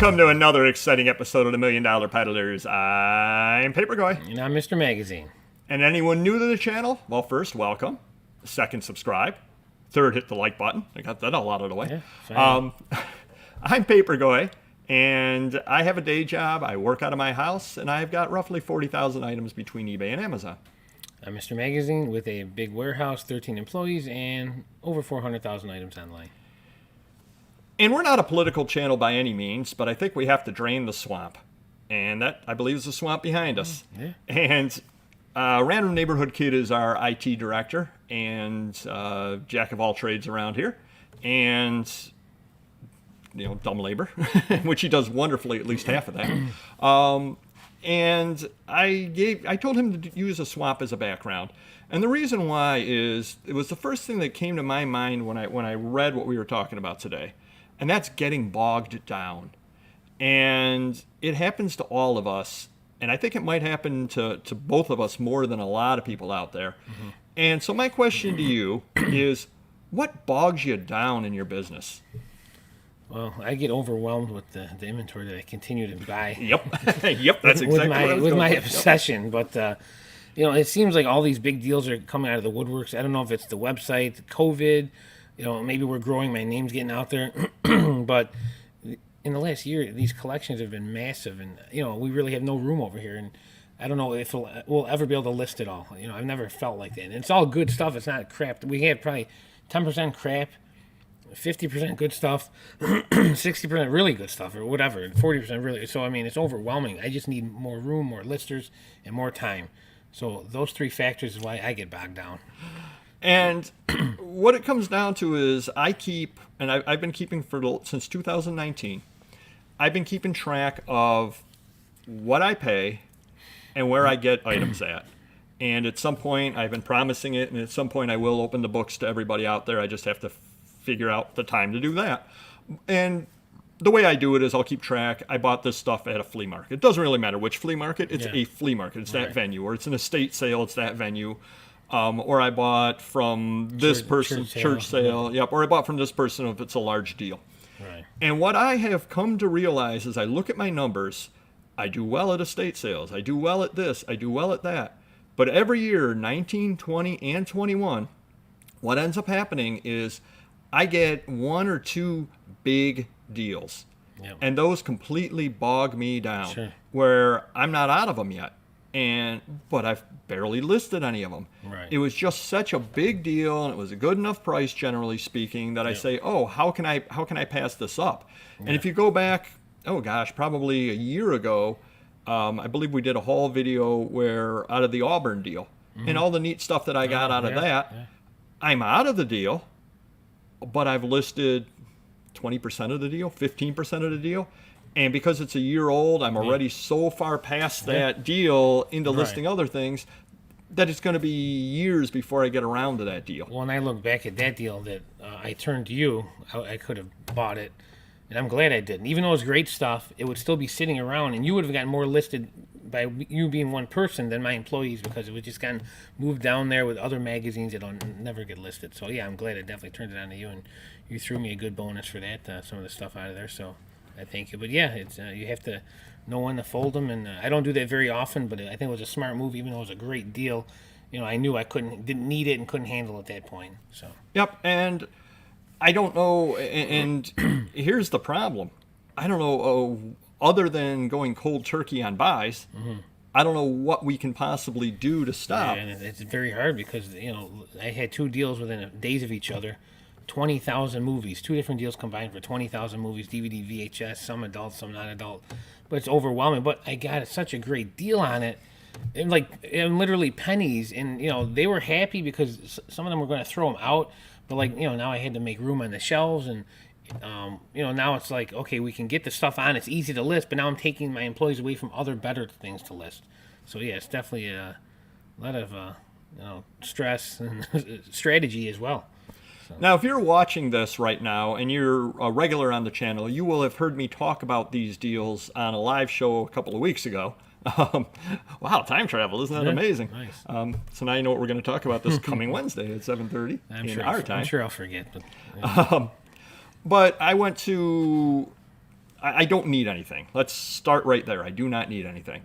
Welcome to another exciting episode of the $1 Million Peddlers. I'm Paperboy. And I'm Mr. Magazine. And anyone new to the channel, well, first, welcome. Second, subscribe. Third, hit the like button. I got that all out of the way. Yeah, I'm Paperboy, and I have a day job. I work out of my house, and I've got roughly 40,000 items between eBay and Amazon. I'm Mr. Magazine with a big warehouse, 13 employees, and over 400,000 items online. And we're not a political channel by any means, but I think we have to drain the swamp. And that, I believe, is the swamp behind us. Yeah. And Random Neighborhood Kid is our IT director and jack of all trades around here. And, you know, dumb labor, which he does wonderfully, at least half of that. And I told him to use a swamp as a background. And the reason why is it was the first thing that came to my mind when I read what we were talking about today. And that's getting bogged down. And it happens to all of us. And I think it might happen to both of us more than a lot of people out there. Mm-hmm. And so my question to you is, what bogs you down in your business? Well, I get overwhelmed with the inventory that I continue to buy. Yep. Yep, that's exactly what I was with my going for. obsession. Yep. But, you know, it seems like all these big deals are coming out of the woodworks. I don't know if it's the website, COVID, you know, maybe we're growing, my name's getting out there. But in the last year, these collections have been massive, and, you know, we really have no room over here. And I don't know if we'll ever be able to list it all. You know, I've never felt like that. And it's all good stuff. It's not crap. We have probably 10% crap, 50% good stuff, 60% really good stuff, or whatever, and 40% really. So, I mean, it's overwhelming. I just need more room, more listers, and more time. So those three factors is why I get bogged down. And what it comes down to is I keep, and I've been keeping since 2019, I've been keeping track of what I pay and where I get items at. And at some point, I've been promising it, and at some point I will open the books to everybody out there. I just have to figure out the time to do that. And the way I do it is I'll keep track. I bought this stuff at a flea market. It doesn't really matter which flea market. It's a flea market. It's that venue. Or it's an estate sale. It's that venue. Or I bought from this person, church sale. Yep. Or I bought from this person if it's a large deal. Right. And what I have come to realize is I look at my numbers. I do well at estate sales. I do well at this. I do well at that. But every year, 19, 20, and 21, what ends up happening is I get one or two big deals. Yep. And those completely bog me down. Sure. Where I'm not out of them yet. But I've barely listed any of them. Right. It was just such a big deal, and it was a good enough price, generally speaking, that I say, oh, how can I pass this up? Yeah. And if you go back, oh gosh, probably a year ago, I believe we did a haul video where out of the Auburn deal, and all the neat stuff that I got out of that, I'm out of the deal, but I've listed 20% of the deal, 15% of the deal. And because it's a year old, I'm already so far past that deal into listing other things that it's going to be years before I get around to that deal. Well, when I look back at that deal that I turned to you, I could have bought it, and I'm glad I didn't. Even though it was great stuff, it would still be sitting around, and you would have gotten more listed by you being one person than my employees, because it would just gotten moved down there with other magazines that don't never get listed. So, yeah, I'm glad I definitely turned it on to you, and you threw me a good bonus for that, some of the stuff out of there, so I thank you. But yeah, it's you have to know when to fold them, and I don't do that very often. But I think it was a smart move, even though it was a great deal. You know, I knew I didn't need it and couldn't handle it at that point. So. Yep, and I don't know. And here's the problem: I don't know. Other than going cold turkey on buys, I don't know what we can possibly do to stop. Yeah, and it's very hard because, you know, I had two deals within days of each other. 20,000 movies, two different deals combined for 20,000 movies, DVD, VHS, some adult, some non-adult, but it's overwhelming. But I got such a great deal on it, and literally pennies, and, you know, they were happy because some of them were going to throw them out, but, like, you know, now I had to make room on the shelves, and you know, now it's like, okay, we can get the stuff on, it's easy to list, but now I'm taking my employees away from other better things to list. So yeah, it's definitely a lot of you know, stress and strategy as well. Now, if you're watching this right now and you're a regular on the channel, you will have heard me talk about these deals on a live show a couple of weeks ago. Wow, time travel, isn't that amazing? Nice. So now you know what we're going to talk about this coming Wednesday at 7:30 in our time. I'm sure I'll forget. But, but I went to I don't need anything. Let's start right there. I do not need anything.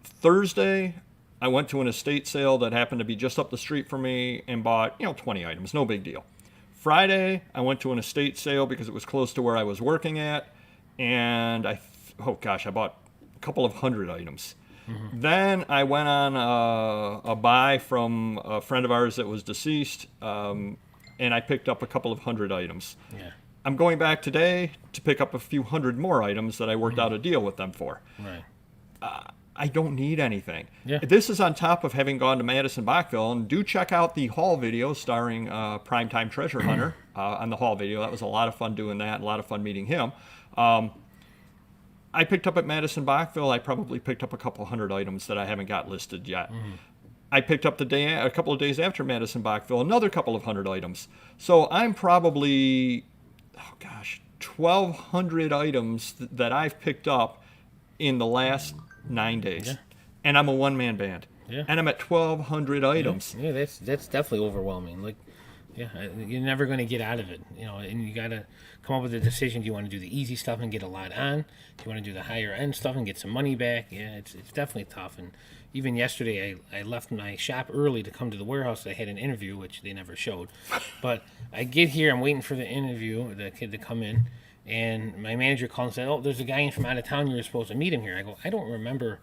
Thursday, I went to an estate sale that happened to be just up the street from me and bought, 20 items. No big deal. Friday, I went to an estate sale because it was close to where I was working at, and I bought a couple of hundred items. Then I went on a buy from a friend of ours that was deceased, and I picked up a couple of hundred items. Yeah. I'm going back today to pick up a few hundred more items that I worked out a deal with them for. Right. I don't need anything. Yeah. This is on top of having gone to Madison Bachville, and do check out the haul video starring Primetime Treasure Hunter on the haul video. That was a lot of fun doing that, a lot of fun meeting him. I picked up at Madison Bachville, I probably picked up a couple hundred items that I haven't got listed yet. I picked up a couple of days after Madison Bachville, another couple of hundred items. So I'm probably, 1,200 items that I've picked up in the last 9 days. Yeah. And I'm a one-man band. Yeah. And I'm at 1,200 items. Yeah, that's definitely overwhelming. Like, yeah, you're never going to get out of it, and you got to come up with a decision. Do you want to do the easy stuff and get a lot on? Do you want to do the higher end stuff and get some money back? Yeah, it's definitely tough. And even yesterday, I left my shop early to come to the warehouse. I had an interview, which they never showed. But I get here, I'm waiting for the interview, the kid to come in, and my manager called and said, "Oh, there's a guy in from out of town. You were supposed to meet him here." I go, "I don't remember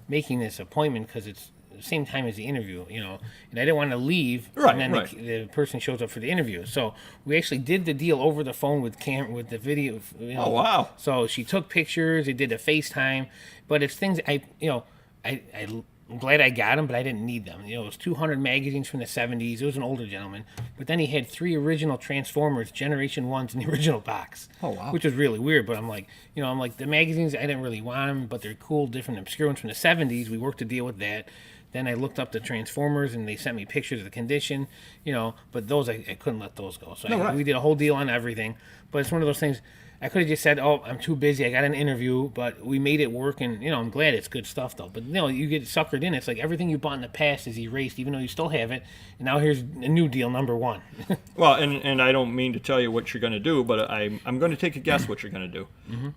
making this appointment because it's the same time as the interview, and I didn't want to leave, Right, and then right. the person shows up for the interview." So we actually did the deal over the phone with the video. Oh, wow. So she took pictures. They did a FaceTime, but it's things I'm glad I got them, but I didn't need them. It was 200 magazines from the 70s. It was an older gentleman, but then he had 3 original Transformers Generation 1s in the original box. Oh, wow. Which was really weird, but I'm like, the magazines, I didn't really want them, but they're cool, different, obscure ones from the 70s. We worked a deal with that. Then I looked up the Transformers, and they sent me pictures of the condition, but those, I couldn't let those go. So Right. we did a whole deal on everything, but it's one of those things. I could have just said, "Oh, I'm too busy. I got an interview," but we made it work, and I'm glad it's good stuff though. But you get suckered in. It's like everything you bought in the past is erased, even though you still have it. And now here's a new deal, number 1. Well, and I don't mean to tell you what you're going to do, but I'm going to take a guess what you're going to do.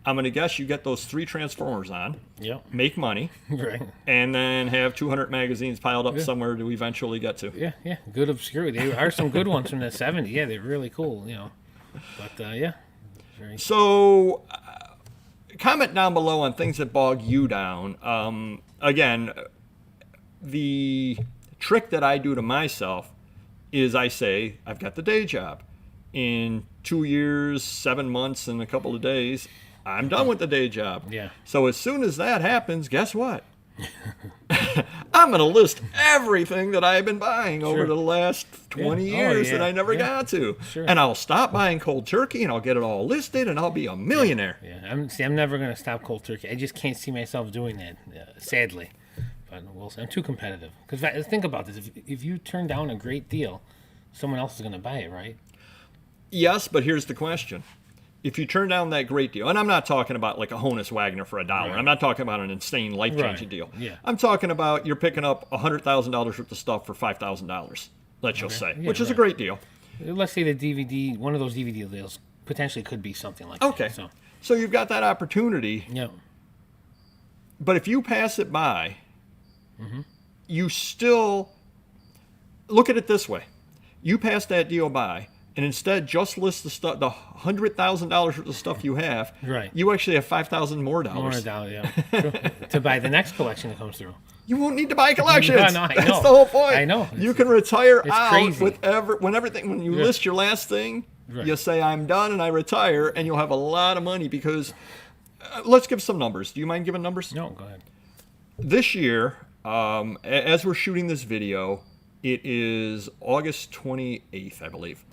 I'm going to guess you get those 3 Transformers on, Yep. make money, Right. and then have 200 magazines piled up somewhere to eventually get to. Yeah. Good obscurity. There are some good ones from the 70s. Yeah, they're really cool. But yeah. So, comment down below on things that bog you down. Again, the trick that I do to myself is I say, I've got the day job. In 2 years, 7 months, and a couple of days, I'm done with the day job. Yeah. So as soon as that happens, guess what? I'm going to list everything that I've been buying over the last 20 years that I never got to. Sure. And I'll stop buying cold turkey, and I'll get it all listed, and I'll be a millionaire. Yeah. I'm never going to stop cold turkey. I just can't see myself doing that, sadly. But I'm too competitive. Because think about this. If you turn down a great deal, someone else is going to buy it, right? Yes, but here's the question. If you turn down that great deal, and I'm not talking about like a Honus Wagner for $1. Right. I'm not talking about an insane life-changing Right. deal. Yeah. I'm talking about you're picking up $100,000 worth of stuff for $5,000, let's just say, Yeah, which is a right. great deal. Let's say one of those DVD deals potentially could be something like Okay. that. So you've got that opportunity, Yeah. but if you pass it by, you still look at it this way. You pass that deal by, and instead just list the stuff, the $100,000 worth of stuff you have. Right. You actually have $5,000 more More dollars. $1, yeah. Sure. To buy the next collection that comes through. You won't need to buy collections. No, I That's know. the whole point. I know. You can retire out crazy. when you list your last thing, Right. you say I'm done and I retire, and you'll have a lot of money because let's give some numbers. Do you mind giving numbers? No, go ahead. This year, as we're shooting this video, it is August 28th, I believe.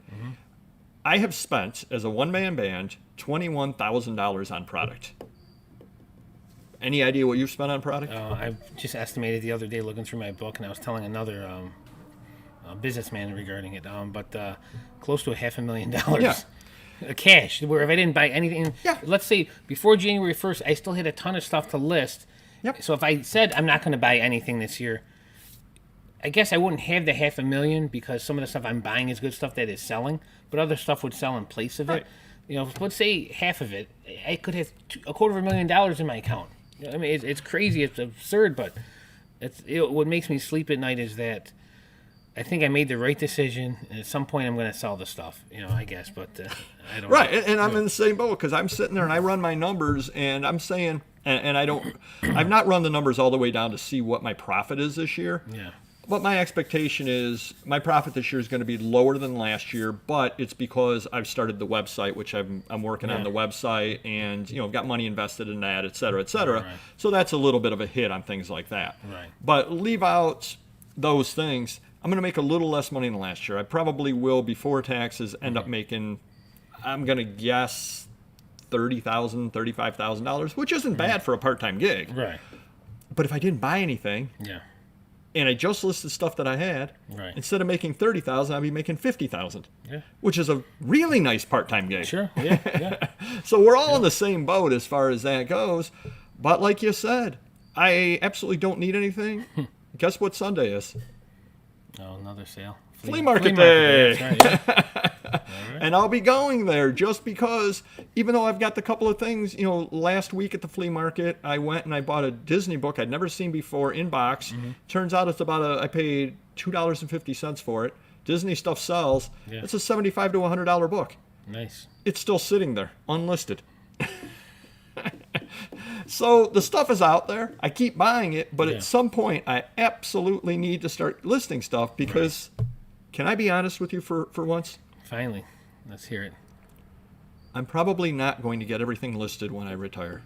I have spent, as a one-man band, $21,000 on product. Any idea what you've spent on product? I just estimated the other day looking through my book, and I was telling another businessman regarding it, but close to $500,000. Yeah. Cash, where if I didn't buy anything, Yeah. let's say before January 1st, I still had a ton of stuff to list. Yep. So if I said I'm not going to buy anything this year, I guess I wouldn't have the $500,000 because some of the stuff I'm buying is good stuff that is selling, but other stuff would sell in place of it. Right. let's say half of it, I could have $250,000 in my account. I mean, it's crazy, it's absurd, but what makes me sleep at night is that I think I made the right decision, and at some point I'm going to sell the stuff, I guess, but I don't Right, know. and I'm in the same boat because I'm sitting there and I run my numbers and I'm saying, and I've not run the numbers all the way down to see what my profit is this year. Yeah. But my expectation is my profit this year is going to be lower than last year, but it's because I've started the website, which I'm working on the website, and I've got money invested in that, et cetera, et cetera. Right. So that's a little bit of a hit on things like that. Right. But leave out those things, I'm going to make a little less money than last year. I probably will, before taxes, end up making, I'm going to guess, $30,000, $35,000, which isn't bad for a part-time gig. Right. But if I didn't buy anything, Yeah. and I just listed stuff that I had, Right. instead of making $30,000, I'd be making $50,000, Yeah. which is a really nice part-time gig. Sure. Yeah. Yeah. So we're all in the same boat as far as that goes. But like you said, I absolutely don't need anything. Guess what Sunday is? Oh, another sale. Flea market day. That's right, yeah. And I'll be going there just because, even though I've got the couple of things, last week at the flea market, I went and I bought a Disney book I'd never seen before in box. Turns out it's I paid $2.50 for it. Disney stuff sells. Yeah. It's a $75 to $100 book. Nice. It's still sitting there, unlisted. So the stuff is out there. I keep buying it, but at some point I absolutely need to start listing stuff because, can I be honest with you for once? Finally. Let's hear it. I'm probably not going to get everything listed when I retire.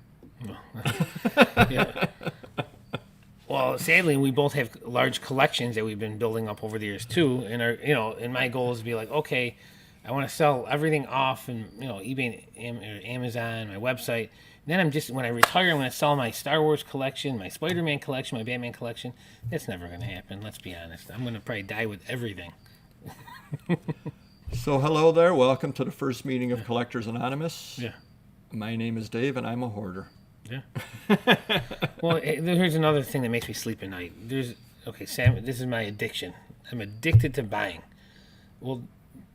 Yeah. Well, sadly, we both have large collections that we've been building up over the years too, and and my goal is to be like, okay, I want to sell everything off and eBay or Amazon, my website. And then when I retire, I'm going to sell my Star Wars collection, my Spider-Man collection, my Batman collection. That's never going to happen. Let's be honest. I'm going to probably die with everything. So hello there. Welcome to the first meeting of Collectors Anonymous. Yeah. My name is Dave, and I'm a hoarder. Yeah. Well, here's another thing that makes me sleep at night. Sam, this is my addiction. I'm addicted to buying. Well,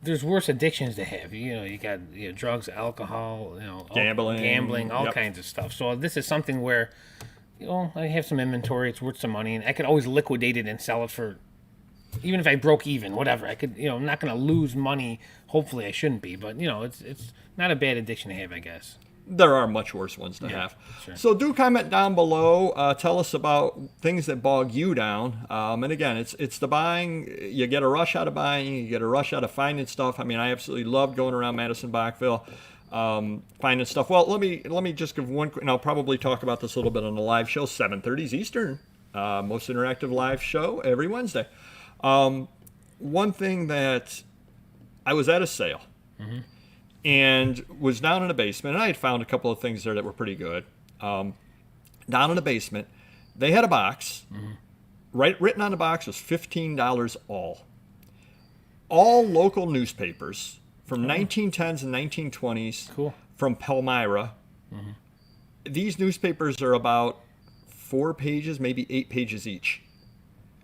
there's worse addictions to have. You got drugs, alcohol, Gambling, all yep. kinds of stuff. So this is something where, I have some inventory. It's worth some money, and I could always liquidate it and sell it for, even if I broke even, whatever. I could, I'm not going to lose money. Hopefully, I shouldn't be, but it's not a bad addiction to have, I guess. There are much worse ones to have. Sure. So do comment down below. Tell us about things that bog you down. And again, it's the buying. You get a rush out of buying. You get a rush out of finding stuff. I mean, I absolutely loved going around Madison Bachville, finding stuff. Well, let me just give one, and I'll probably talk about this a little bit on the live show, 7:30 Eastern, most interactive live show every Wednesday. One thing that I was at a sale. Mm-hmm. And was down in the basement, and I had found a couple of things there that were pretty good. Down in the basement, they had a box. Mm-hmm. Written on the box was $15 all. All local newspapers from 1910s and 1920s. Cool. From Palmyra. Mm-hmm. These newspapers are about 4 pages, maybe 8 pages each.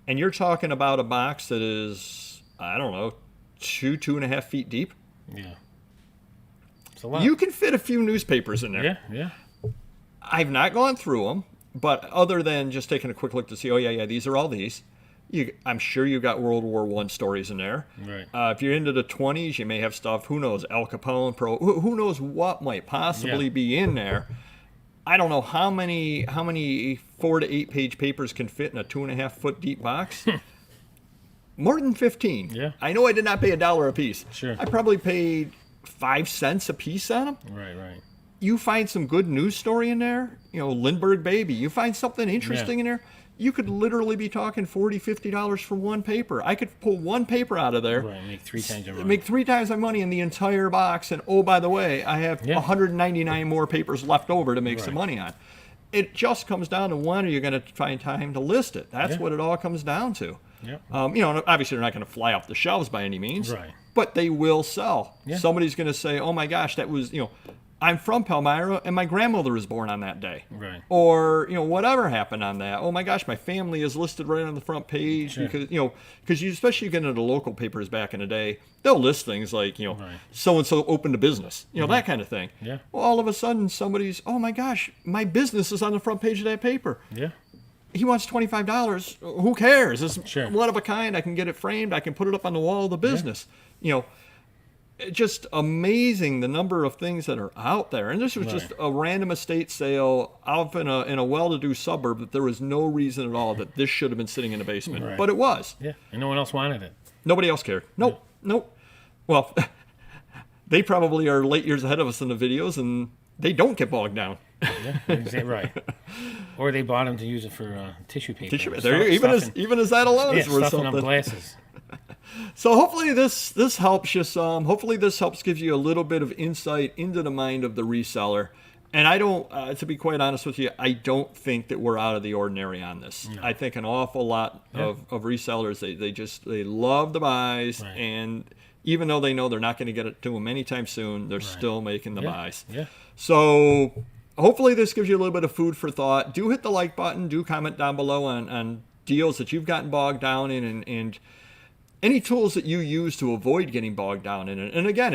And you're talking about a box that is, I don't know, 2.5 feet deep. Yeah. You can fit a few newspapers in there. Yeah. I've not gone through them, but other than just taking a quick look to see, these are all these. I'm sure you've got World War I stories in there. Right. If you're into the 20s, you may have stuff, who knows, Al Capone, who knows what might possibly be in there. I don't know how many 4 to 8 page papers can fit in a 2.5 foot deep box. More than 15. Yeah. I know I did not pay $1 a piece. Sure. I probably paid 5 cents a piece on them. Right. You find some good news story in there, Lindbergh Baby. You find something interesting in there, you could literally be talking $40, $50 for one paper. I could pull one paper out of there. Right, make 3 times your money. Make 3 times my money in the entire box. And oh, by the way, I have 199 more papers left over to make some money on. It just comes down to when are you going to find time to list it. That's what it all comes down to. Yep. Obviously they're not going to fly off the shelves by any means. Right. But they will sell. Yeah. Somebody's going to say, oh my gosh, that was, I'm from Palmyra and my grandmother was born on that day. Right. Or, whatever happened on that. Oh my gosh, my family is listed right on the front page. Sure. Because you, especially getting into local papers back in the day, they'll list things like, Right. so-and-so opened a business, that kind of thing. Yeah. Well, all of a sudden somebody's, oh my gosh, my business is on the front page of that paper. Yeah. He wants $25. Who cares? It's Sure. one of a kind. I can get it framed. I can put it up on the wall of the business. Just amazing the number of things that are out there. And this was just a random estate sale out in a well-to-do suburb that there was no reason at all that this should have been sitting in the basement. Right. But it was. Yeah. And no one else wanted it. Nobody else cared. Nope. Well, they probably are late years ahead of us in the videos, and they don't get bogged down. Yeah. Exactly right. Or they bought them to use it for tissue paper. Even as that alone is worth stuffing something. up glasses. So hopefully this helps you some. Hopefully this helps give you a little bit of insight into the mind of the reseller. And I don't, to be quite honest with you, I don't think that we're out of the ordinary on this. No. I think an awful lot of resellers, they love the buys, Right. and even though they know they're not going to get it to them anytime soon, they're still making the buys. Yeah. So hopefully this gives you a little bit of food for thought. Do hit the like button. Do comment down below on deals that you've gotten bogged down in, and any tools that you use to avoid getting bogged down in it. And again,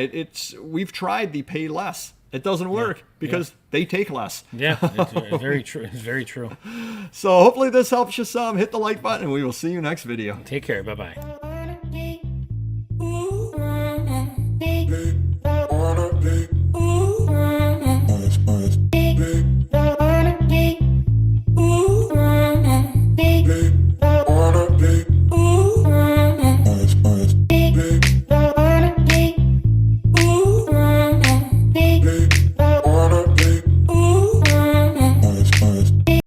we've tried the pay less. It doesn't work because they take less. Yeah, it's very true. It's very true. So hopefully this helps you some. Hit the like button and we will see you next video. Take care. Bye-bye.